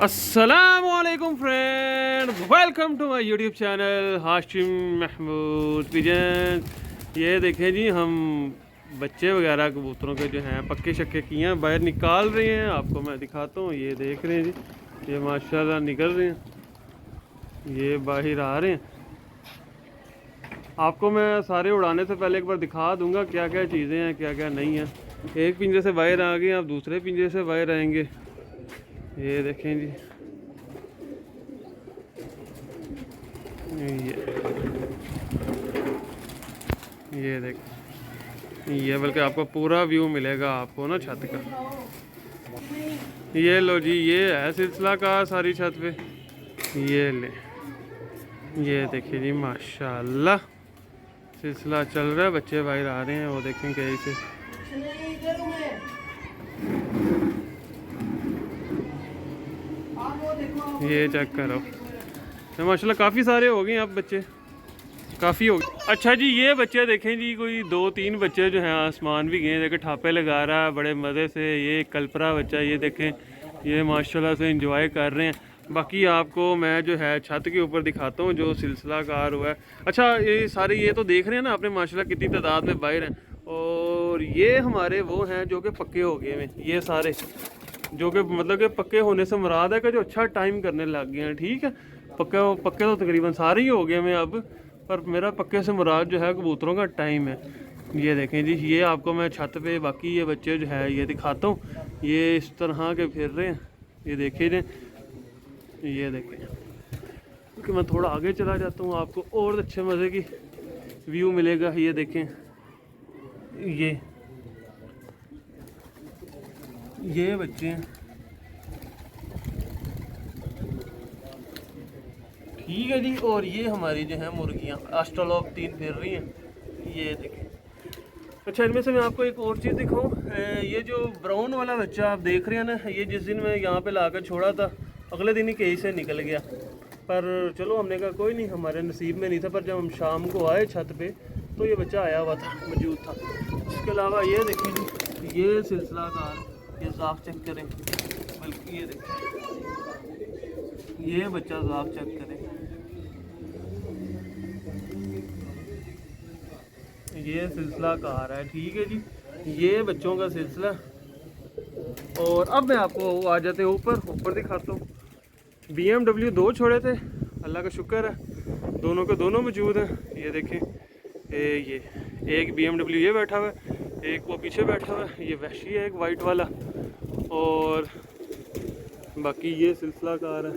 अस्सलामुअलैकुम friend, welcome to my YouTube channel Hashim Mahmood pigeon. ये देखें जी, हम बच्चे वगैरह कबूतरों के जो हैं पक्के शक्के किए हैं, बाहर निकाल रहे हैं। आपको मैं दिखाता हूँ, ये देख रहे हैं जी, ये माशाल्लाह निकल रहे हैं, ये बाहर आ रहे हैं। आपको मैं सारे उड़ाने से पहले एक बार दिखा दूंगा क्या क्या चीज़ें हैं, क्या क्या नहीं है। एक पिंजरे से बाहर आ गए, आप दूसरे पिंजरे से बाहर आएंगे। ये देखें जी, ये देखें, ये बल्कि आपको पूरा व्यू मिलेगा आपको ना छत का। ये लो जी, ये है सिलसिला का सारी छत पे। ये ले, ये देखिए जी, माशाल्लाह सिलसिला चल रहा है। बच्चे बाहर आ रहे हैं, वो देखें कैसे। ये चेक करो, तो माशाल्लाह काफ़ी सारे हो गए अब बच्चे, काफ़ी हो गए। अच्छा जी, ये बच्चे देखें जी, कोई 2-3 बच्चे जो हैं आसमान भी गए, देखें ठापे लगा रहा है बड़े मज़े से। ये कलपरा बच्चा, ये देखें, ये माशाल्लाह से एंजॉय कर रहे हैं। बाकी आपको मैं जो है छत के ऊपर दिखाता हूँ जो सिलसिला कार हुआ है। अच्छा, ये सारे ये तो देख रहे हैं ना आपने माशाल्लाह कितनी तादाद में बाहर हैं, और ये हमारे वो हैं जो कि पक्के हो गए हैं। ये सारे जो कि मतलब कि पक्के होने से मुराद है कि जो अच्छा टाइम करने लग गए हैं। ठीक है, पक्के तो तकरीबन सारे ही हो गए हैं अब, पर मेरा पक्के से मुराद जो है कबूतरों का टाइम है। ये देखें जी, ये आपको मैं छत पे बाकी ये बच्चे जो है ये दिखाता हूँ। ये इस तरह के फिर रहे हैं, ये देखे जी, ये देखें। क्योंकि मैं थोड़ा आगे चला जाता हूँ, आपको और अच्छे मज़े की व्यू मिलेगा। ये देखें, ये बच्चे हैं, ठीक है जी। और ये हमारी जो है मुर्गियाँ ऑस्ट्रेलोप 3 फिर रही हैं, ये देखें। अच्छा, इनमें से मैं आपको एक और चीज़ दिखाऊं। ये जो ब्राउन वाला बच्चा आप देख रहे हैं ना, ये जिस दिन मैं यहाँ पे लाकर छोड़ा था, अगले दिन ही कहीं से निकल गया। पर चलो, हमने कहा कोई नहीं, हमारे नसीब में नहीं था। पर जब हम शाम को आए छत पे तो ये बच्चा आया हुआ था, मौजूद था। इसके अलावा ये देखें जी, ये सिलसिला कार, ये जाक चेक करें, बल्कि ये देखें, ये बच्चा जाक चेक करें, ये सिलसिला कार है। ठीक है जी, ये बच्चों का सिलसिला। और अब मैं आपको आ जाते हैं ऊपर दिखाता हूँ। BMW 2 छोड़े थे, अल्लाह का शुक्र है दोनों के दोनों मौजूद हैं। ये देखें, ये एक BMW ये बैठा हुआ है, एक वो पीछे बैठा हुआ है, ये वैशी है एक वाइट वाला, और बाकी ये सिलसिला कार है।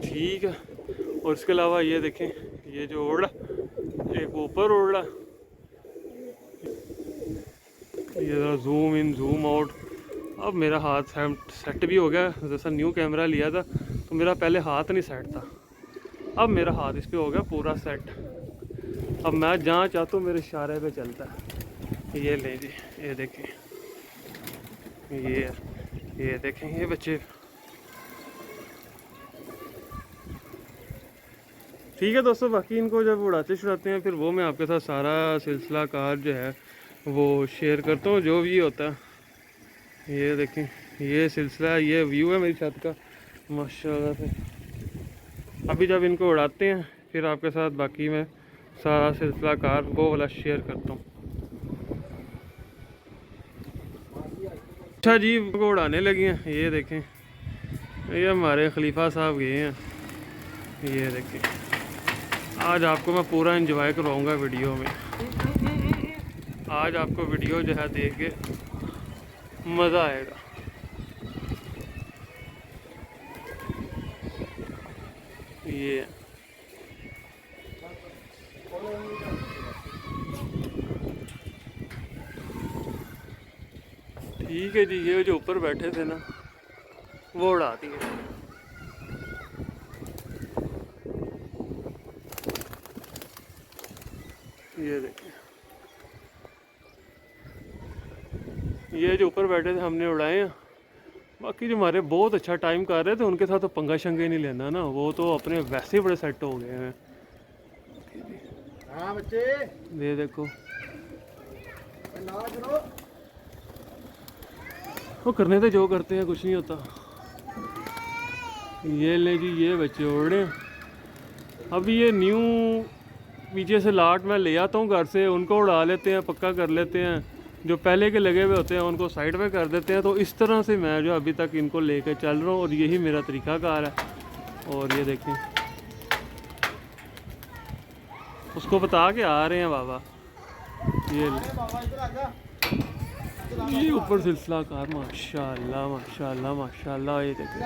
ठीक है, और इसके अलावा ये देखें, ये जो ओड़ा, एक ऊपर ओड़ा, ये ज़रा जूम इन जूम आउट। अब मेरा हाथ सेट भी हो गया, जैसा न्यू कैमरा लिया था तो मेरा पहले हाथ नहीं सेट था, अब मेरा हाथ इस पर हो गया पूरा सेट। अब मैं जहाँ चाहता हूँ मेरे इशारे पे चलता है। ये ले जी, ये देखें, ये देखें, ये बच्चे। ठीक है दोस्तों, बाकी इनको जब उड़ाते छुड़ाते हैं फिर वो मैं आपके साथ सारा सिलसिला कार जो है वो शेयर करता हूँ, जो भी होता है। ये देखें, ये सिलसिला, ये व्यू है मेरी छत का माशाल्लाह से। अभी जब इनको उड़ाते हैं फिर आपके साथ बाकी मैं सारा सिलसिला कार वो वाला शेयर करता हूँ। अच्छा जी, वो उड़ाने लगे हैं। ये देखें, ये हमारे खलीफा साहब गए हैं। ये देखें, आज आपको मैं पूरा एंजॉय करवाऊँगा वीडियो में। आज आपको वीडियो जो है देख के मज़ा आएगा। ये ठीक है जी, ये जो ऊपर बैठे थे ना वो उड़ा दिए। ये देखिए, ये जो ऊपर बैठे थे हमने उड़ाए हैं। बाकी जो हमारे बहुत अच्छा टाइम कर रहे थे उनके साथ तो पंगा शंगे नहीं लेना ना, वो तो अपने वैसे ही बड़े सेट हो गए हैं। हाँ बच्चे, ये देखो, वो करने तो जो करते हैं, कुछ नहीं होता। ये ले जी, ये बच्चे उड़ रहे हैं। अभी ये न्यू पीछे से लाट मैं ले आता हूँ घर से, उनको उड़ा लेते हैं, पक्का कर लेते हैं। जो पहले के लगे हुए होते हैं उनको साइड पे कर देते हैं। तो इस तरह से मैं जो अभी तक इनको लेकर चल रहा हूँ और यही मेरा तरीक़ाकार है। और ये देखें, उसको बता के आ रहे हैं बाबा। ये ऊपर सिलसिला कार, माशाल्लाह माशाल्लाह माशाल्लाह। ये देखें,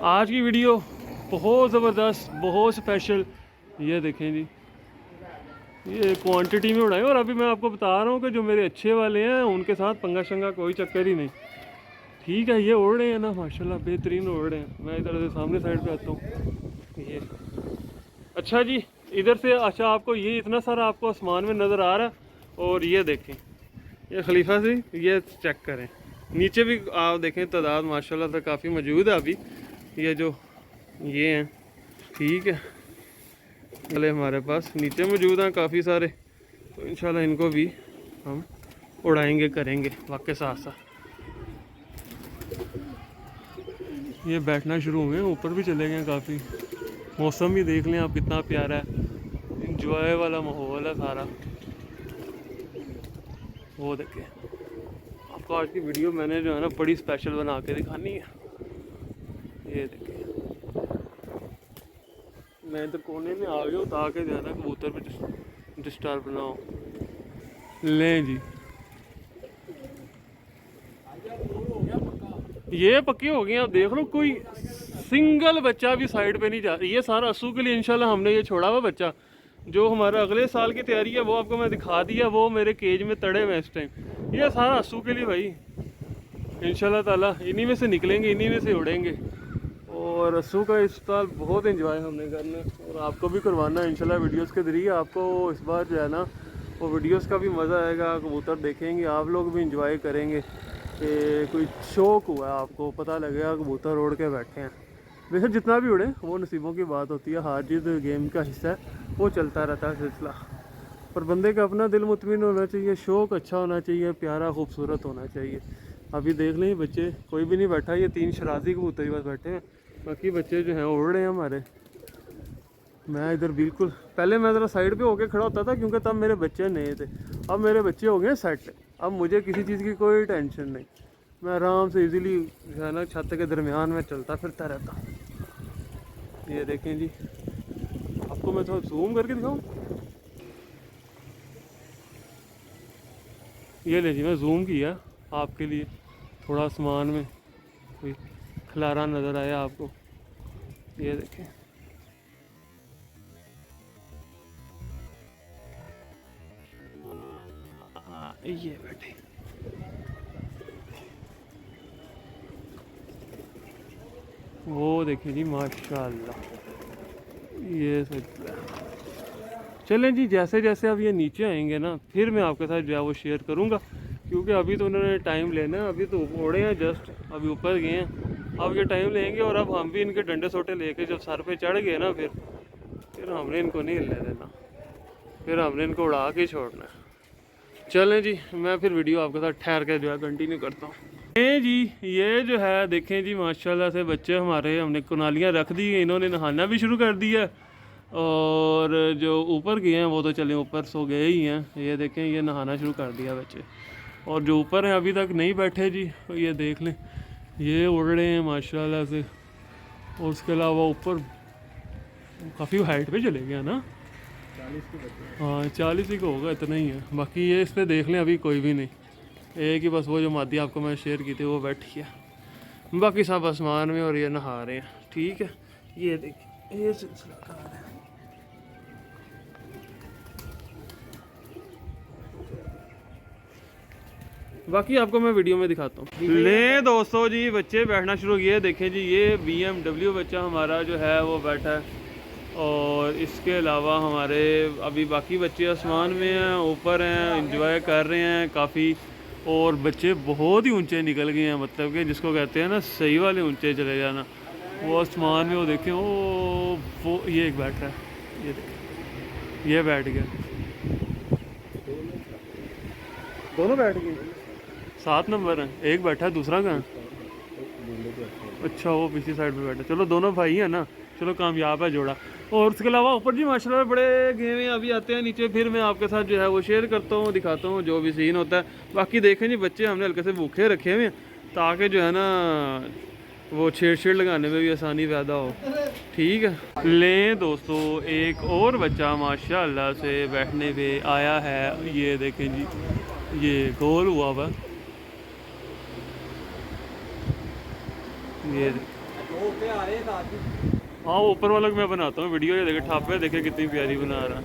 आज की वीडियो बहुत ज़बरदस्त, बहुत स्पेशल। ये देखें जी, ये क्वांटिटी में उड़ाएं। और अभी मैं आपको बता रहा हूँ कि जो मेरे अच्छे वाले हैं उनके साथ पंगा शंगा कोई चक्कर ही नहीं। ठीक है, ये उड़ रहे हैं ना माशाल्लाह, बेहतरीन उड़ रहे हैं। मैं इधर से सामने साइड पे आता हूँ। ये अच्छा जी, इधर से अच्छा आपको ये इतना सारा आपको आसमान में नज़र आ रहा है। और ये देखें, ये खलीफा से ये चेक करें, नीचे भी आप देखें तादाद माशाल्लाह से काफ़ी मौजूद है। अभी ये जो ये हैं, ठीक है, चले हमारे पास नीचे मौजूद हैं काफ़ी सारे। तो इंशाल्लाह इनको भी हम उड़ाएंगे करेंगे वक्त के साथ साथ। ये बैठना शुरू हुए हैं, ऊपर भी चले गए काफ़ी। मौसम भी देख लें आप कितना प्यारा है, इंजॉय वाला माहौल है सारा। वो देखें, आपको आज की वीडियो मैंने जो है ना बड़ी स्पेशल बना के दिखानी है। ये देखें, मैं इधर कोने में आ गया हूँ ताकि जो है ना कबूतर पे डिस्टर्ब ना हो। लें जी, ये पक्के हो गए। आप देख लो, कोई सिंगल बच्चा भी साइड पे नहीं जा रहा। ये सारा अस्सू के लिए इंशाल्लाह हमने ये छोड़ा हुआ बच्चा, जो हमारा अगले साल की तैयारी है वो आपको मैं दिखा दिया। वो मेरे केज में तड़े हुए इस टाइम। ये सारा अस्सू के लिए भाई, इंशाल्लाह ताला इन्हीं में से निकलेंगे, इन्हीं में से उड़ेंगे। और अस्सू का इस साल बहुत एंजॉय हमने करना और आपको भी करवाना है इंशाल्लाह। वीडियोस के ज़रिए आपको इस बार जो है ना वो वीडियोस का भी मज़ा आएगा। कबूतर देखेंगे, आप लोग भी इंजॉय करेंगे कि कोई शौक़ हुआ है, आपको पता लगेगा कबूतर उड़ के बैठे हैं। वैसे जितना भी उड़े वो नसीबों की बात होती है, हार जीत गेम का हिस्सा है, वो चलता रहता है सिलसिला। पर बंदे का अपना दिल मुतमिन होना चाहिए, शौक़ अच्छा होना चाहिए, प्यारा खूबसूरत होना चाहिए। अभी देख लें बच्चे, कोई भी नहीं बैठा, ये 3 शराजी कबूतर ही बस बैठे हैं, बाकी बच्चे जो हैं उड़ रहे हैं हमारे। मैं इधर बिल्कुल पहले मैं ज़रा साइड पे होके खड़ा होता था क्योंकि तब मेरे बच्चे नए थे। अब मेरे बच्चे हो गए सेट, अब मुझे किसी चीज़ की कोई टेंशन नहीं। मैं आराम से इजीली जो है ना छत के दरमियान में चलता फिरता रहता हूँ। ये देखें जी, आपको मैं थोड़ा जूम करके दिखाऊँ। ये ले जी, मैं जूम किया आपके लिए, थोड़ा आसमान में कोई खलारा नज़र आया आपको। ये देखें, ये बैठे, वो देखें जी माशाल्लाह। ये चलें जी, जैसे जैसे अब ये नीचे आएंगे ना फिर मैं आपके साथ जो है वो शेयर करूँगा, क्योंकि अभी तो उन्होंने टाइम लेना है। अभी तो उड़े हैं जस्ट, अभी ऊपर गए हैं, अब ये टाइम लेंगे। और अब हम भी इनके डंडे सोटे लेके जब सर पे चढ़ गए ना फिर हमने इनको नहीं हिलने देना, फिर हमने इनको उड़ा के छोड़ना है। चलें जी, मैं फिर वीडियो आपके साथ ठहर के जो है कंटिन्यू करता हूँ। ये जी, ये जो है देखें जी माशाल्लाह से बच्चे हमारे, हमने कुनालियाँ रख दी हैं, इन्होंने नहाना भी शुरू कर दिया। और जो ऊपर गए हैं वो तो चले ऊपर सो गए ही हैं। ये देखें, ये नहाना शुरू कर दिया बच्चे। और जो ऊपर हैं अभी तक नहीं बैठे जी, ये देख लें, ये उड़ रहे हैं माशाल्लाह से। और उसके अलावा ऊपर काफ़ी हाइट पे चले गया ना, 40 ही का होगा, इतना ही है। बाकी ये इस पर देख लें अभी कोई भी नहीं, एक ही बस वो जो मादी आपको मैं शेयर की थी वो बैठी है, बाकी सब आसमान में और ये नहा रहे हैं। ठीक है, ये देखिए ये सिलसिला कार है। बाकी आपको मैं वीडियो में दिखाता हूँ। ले दोस्तों जी, बच्चे बैठना शुरू किए। देखें जी, ये BMW बच्चा हमारा जो है वो बैठा है। और इसके अलावा हमारे अभी बाकी बच्चे आसमान में हैं, ऊपर हैं, एंजॉय कर रहे हैं काफ़ी। और बच्चे बहुत ही ऊंचे निकल गए हैं, मतलब कि जिसको कहते हैं ना सही वाले ऊंचे चले जाना। वो आसमान में वो देखें, वो ये एक बैठ रहा है, ये देखें, ये बैठ गया, दोनों बैठ गए। 7 नंबर है, एक बैठा है, दूसरा कहाँ? अच्छा वो पीछे साइड पे बैठा, चलो दोनों भाई हैं ना, चलो कामयाब है जोड़ा। और उसके अलावा ऊपर जी माशाल्लाह बड़े गेम हैं, अभी आते हैं नीचे फिर मैं आपके साथ जो है वो शेयर करता हूँ, दिखाता हूँ जो भी सीन होता है। बाकी देखें जी बच्चे हमने हल्के से भूखे रखे हुए हैं ताकि जो है ना वो छेड़ लगाने में भी आसानी पैदा हो। ठीक है ले दोस्तों, एक और बच्चा माशाल्लाह से बैठने पे आया है, ये देखें जी, ये गोल हुआ हुआ ये हाँ ऊपर वाला मैं बनाता हूँ वीडियो, ये देखे ठापे देखे कितनी प्यारी बना रहा है,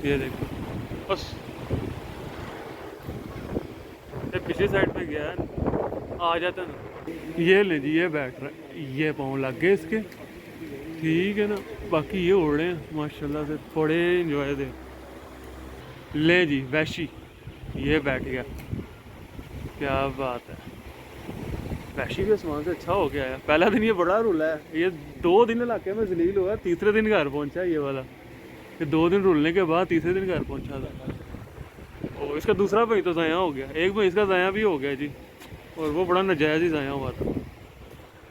ये देखो बस ये पिछली साइड पे गया है, आ जाता ना। ये ले जी ये बैठ रहा है, ये पाँव लग गए इसके, ठीक है ना। बाकी ये उड़ रहे हैं माशाल्लाह से, थोड़े इंजॉय दे। ले जी वैशी ये बैठ गया, क्या बात है, वैशी भी आसमान से अच्छा हो गया है। पहला दिन ये बड़ा रुला है, ये 2 दिन इलाके में जलील हुआ, तीसरे दिन घर पहुंचा ये वाला, ये 2 दिन रुलने के बाद तीसरे दिन घर पहुंचा था। और इसका दूसरा भाई तो ज़ाया हो गया, एक भाई इसका ज़ाया भी हो गया जी, और वो बड़ा नाजायज़ ही ज़ाया हुआ था।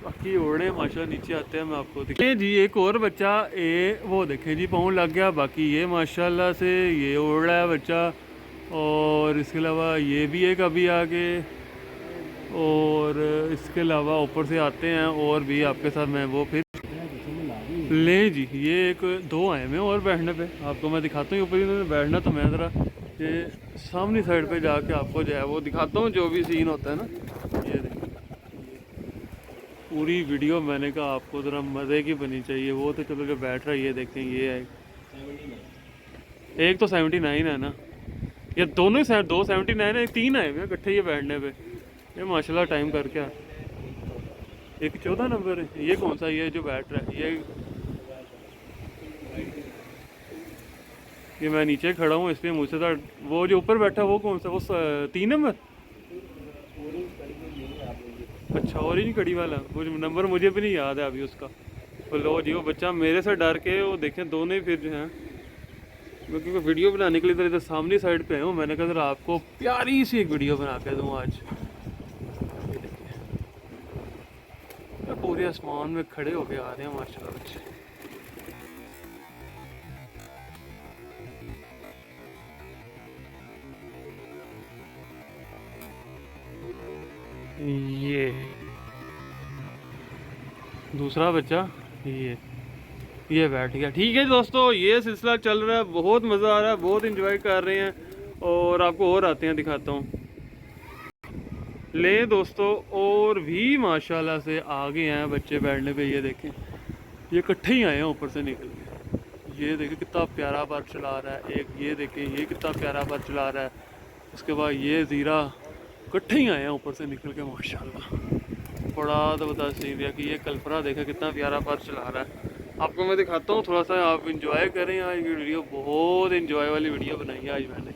बाकी ओढ़े माशा नीचे आते हैं, मैं आपको दिखे जी एक और बच्चा, ये वो देखें जी पाँव लग गया। बाकी ये माशाल्लाह से ये ओढ़ रहा है बच्चा, और इसके अलावा ये भी एक अभी आगे, और इसके अलावा ऊपर से आते हैं और भी आपके साथ मैं वो फिर ले जी ये एक 2 आए हैं और बैठने पे, आपको मैं दिखाता हूँ ऊपर इन्होंने बैठना, तो मैं ज़रा ये सामने साइड पे जाके आपको जो है वो दिखाता हूँ जो भी सीन होता है ना। ये देखिए पूरी वीडियो मैंने कहा आपको ज़रा मज़े की बनी चाहिए, वो तो चलो जो बैठ रहा है ये देखें, ये है एक तो 79 है ना, ये दोनों ही 2 79 है, 3 आए हुए इकट्ठे ये बैठने पे, ये माशाल्लाह टाइम करके एक 14 नंबर है। ये कौन सा ये जो बैठ रहा है, ये मैं नीचे खड़ा हूँ इसलिए मुझसे था, वो जो ऊपर बैठा वो कौन सा, वो 3 नंबर, अच्छा ऑरेंज कड़ी वाला, वो नंबर मुझे भी नहीं याद है अभी उसका। तो लो जी वो बच्चा मेरे से डर के वो देखें दोनों ही फिर जो हैं, मैं क्योंकि वीडियो बनाने के लिए इधर सामने साइड पे आया हूँ, मैंने कहा जरा आपको प्यारी सी एक वीडियो बना के दूँ आज। पूरे आसमान में खड़े होके आ रहे हैं माशाल्लाह बच्चे। ये दूसरा बच्चा ये बैठ गया। ठीक है दोस्तों ये सिलसिला चल रहा है, बहुत मज़ा आ रहा है, बहुत इंजॉय कर रहे हैं, और आपको और आते हैं दिखाता हूँ। ले दोस्तों और भी माशाल्लाह से आ गए हैं बच्चे बैठने पे, ये देखें ये इकट्ठे ही आए हैं ऊपर से निकल के, ये देखें कितना प्यारा पर चला रहा है एक, ये देखें ये कितना प्यारा पर चला रहा है, उसके बाद ये ज़ीरा इकट्ठे ही आए हैं ऊपर से निकल के माशाल्लाह। बड़ा ज़बरदस्त सीन है कि ये कल्परा देखें कितना प्यारा पर चला रहा है। आपको मैं दिखाता हूँ थोड़ा सा, आप इंजॉय करें आज की वीडियो, बहुत इंजॉय वाली वीडियो बनाई है आज मैंने।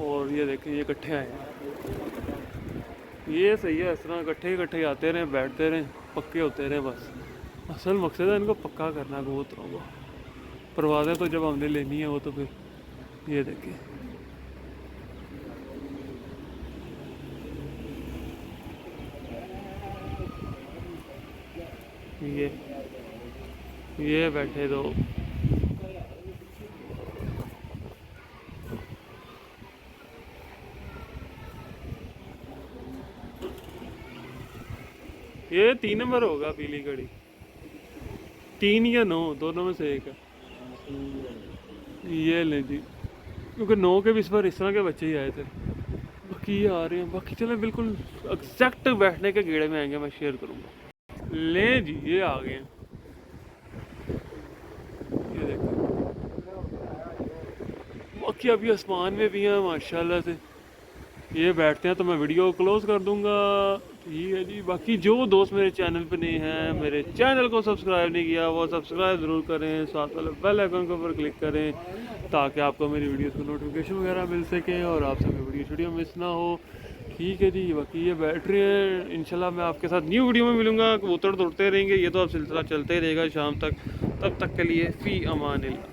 और ये देखें ये इकट्ठे आए हैं, ये सही है, इस तरह इकट्ठे आते रहें, बैठते रहें, पक्के होते रहें, बस असल मकसद है इनको पक्का करना कबूतरों को। परवाज़ें तो जब हमने लेनी है वो तो फिर ये देखें ये बैठे दो, ये 3 नंबर होगा पीली कड़ी, 3 या 9 दोनों में से एक है। ये लें जी क्योंकि 9 के भी इस बार इस तरह के बच्चे ही आए थे, बाकी ये आ रहे हैं। बाकी चले बिल्कुल एग्जैक्ट बैठने के गेड़े में आएंगे, मैं शेयर करूँगा। ले जी ये आ गए हैं, ये देखो बाकी अभी आसमान में भी हैं माशाल्लाह से, ये बैठते हैं तो मैं वीडियो क्लोज कर दूंगा। ठीक है जी, बाकी जो दोस्त मेरे चैनल पे नए हैं, मेरे चैनल को सब्सक्राइब नहीं किया वो सब्सक्राइब ज़रूर करें, साथ वाले बेल आइकन के ऊपर क्लिक करें ताकि आपको मेरी वीडियोस को नोटिफिकेशन वगैरह मिल सके और आपसे मेरी वीडियो मिस ना हो। ठीक है जी, बाकी ये बैठ रहे हैं, इंशाल्लाह मैं आपके साथ न्यू वीडियो में मिलूँगा। कबूतर उड़ते रहेंगे, ये तो अब सिलसिला चलते ही रहेगा शाम तक, तब तक के लिए फ़ी अमान अल्लाह।